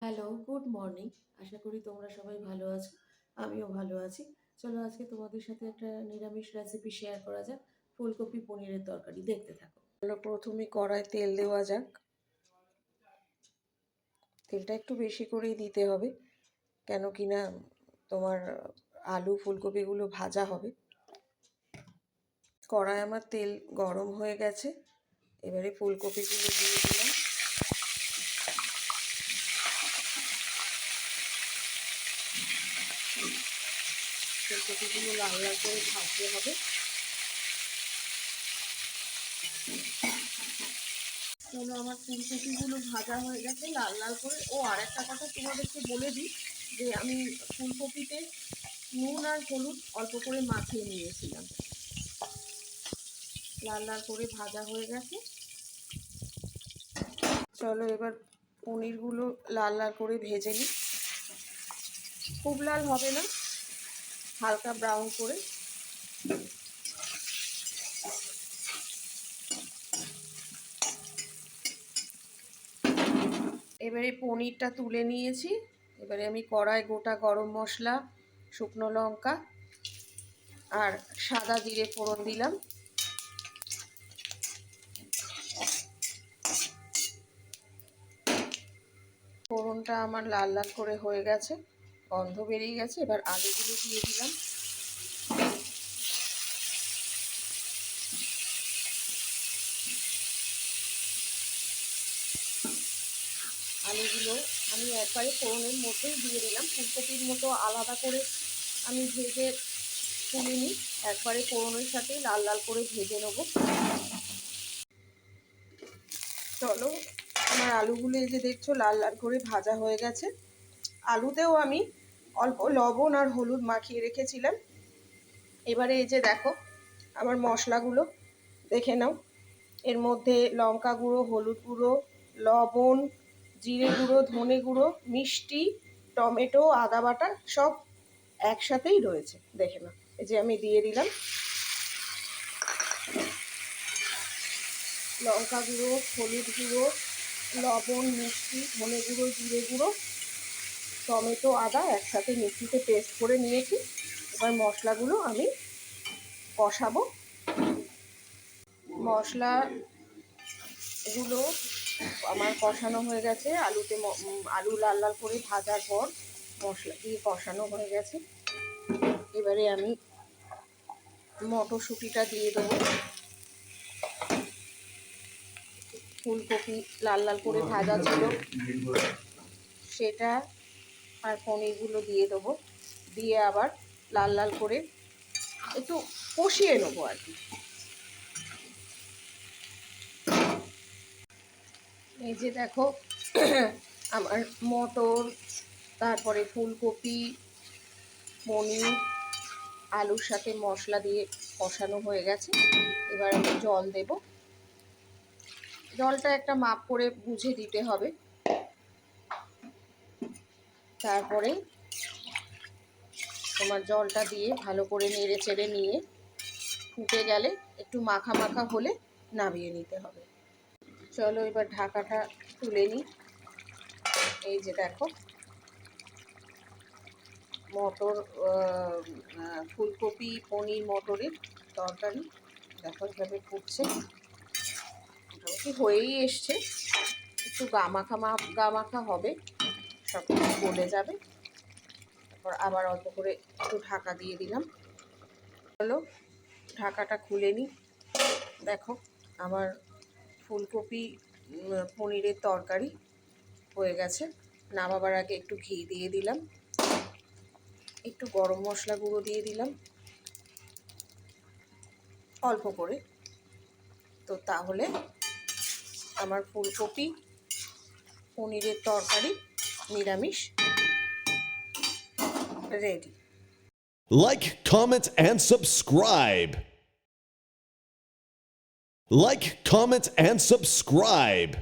Hello, good morning. আশা করি তোমরা সবাই ভালো আছো। আমিও ভালো আছি। চলো আজকে তোমাদের সাথে একটা নিরামিষ রেসিপি শেয়ার করা যাক। ফুলকপি পনিরের তরকারি দেখতে থাকো। চলো প্রথমে কড়ায় তেল দেওয়া যাক। তেলটা একটু বেশি করেই দিতে হবে, কেন কি না তোমার আলু ফুলকপিগুলো ভাজা হবে। কড়ায় আমার তেল গরম হয়ে গেছে, এবারে ফুলকপিগুলো দিয়ে দিলাম। ফুলকপিগুলো লাল লাল করে ভাজতে হবে। চলো আমার ফুলকপিগুলো ভাজা হয়ে গেছে লাল লাল করে। ও আর একটা কথা তোমাদেরকে বলে দিই যে আমি ফুলকপিতে নুন আর হলুদ অল্প করে মাখিয়ে নিয়েছিলাম। লাল লাল করে ভাজা হয়ে গেছে। চলো এবার পনিরগুলো লাল লাল করে ভেজে নিই। খুব লাল হবে না, হালকা ব্রাউন করে। এবারে পনিরটা তুলে নিয়েছি। এবারে আমি কড়ায় গোটা গরম মশলা, শুকনো লঙ্কা আর সাদা জিরে ফোড়ন দিলাম। ফোড়নটা আমার লাল লাল করে হয়ে গেছে, গন্ধ বেরিয়ে গেছে। এবার আলুগুলো দিয়ে দিলাম। আলুগুলো আমি একবারে ফোড়নের মধ্যেই দিয়ে দিলাম। ফুলকপির মতো আলাদা করে আমি ভেজে তুলিনি, একবারে ফোড়নের সাথেই লাল লাল করে ভেজে নেব। চলো আমার আলুগুলো এই যে দেখছো লাল লাল করে ভাজা হয়ে গেছে। আলুতেও আমি অল্প লবণ আর হলুদ মাখিয়ে রেখেছিলাম। এবারে এই যে দেখো আমার মশলাগুলো দেখে নাও। এর মধ্যে লঙ্কা গুঁড়ো, হলুদ গুঁড়ো, লবণ, জিরে গুঁড়ো, ধনে গুঁড়ো, মিষ্টি, টমেটো, আদা বাটা সব একসাথেই রয়েছে। দেখে নাও, এই যে আমি দিয়ে দিলাম লঙ্কা গুঁড়ো, হলুদ গুঁড়ো, লবণ, মিষ্টি, ধনে গুঁড়ো, জিরে গুঁড়ো, টমেটো, আদা একসাথে মিক্সিতে পেস্ট করে নিয়েছি। এবার মশলাগুলো আমি কষাবো। মশলাগুলো আমার কষানো হয়ে গেছে। আলু লাল লাল করে ভাজার পর মশলা দিয়ে কষানো হয়ে গেছে। এবারে আমি মটরশুঁটিটা দিয়ে দেবো। ফুলকপি লাল লাল করে ভাজা ছিল সেটা, আর পনিরগুলো দিয়ে দেবো। দিয়ে আবার লাল লাল করে একটু কষিয়ে নেবো আর কি। এই যে দেখো আমার মটর, তারপরে ফুলকপি, পনির, আলুর সাথে মশলা দিয়ে কষানো হয়ে গেছে। এবার আমি জল দেব। জলটা একটা মাপ করে বুঝে দিতে হবে। তারপরে তোমার জলটা দিয়ে ভালো করে নেড়ে চেড়ে নিয়ে ফুটে গেলে একটু মাখা মাখা হলে নামিয়ে নিতে হবে। চলো এবার ঢাকাটা তুলে নিই। এই যে দেখো মটর, ফুলকপি, পনির, মটরের তরকারি দেখো এভাবে ফুটছে, মোটামুটি হয়েই এসছে। একটু গা মাখা হবে, সব কিছু গলে যাবে। তারপর আবার অল্প করে একটু ঢাকা দিয়ে দিলাম। চলো ঢাকাটা খুলে নিই। দেখো আমার ফুলকপি পনিরের তরকারি হয়ে গেছে। নামাবার আগে একটু ঘি দিয়ে দিলাম, একটু গরম মশলা গুঁড়ো দিয়ে দিলাম অল্প করে। তো তাহলে আমার ফুলকপি পনিরের তরকারি নিরামিষ ready. Like, comment, and subscribe. Like, comment, and subscribe.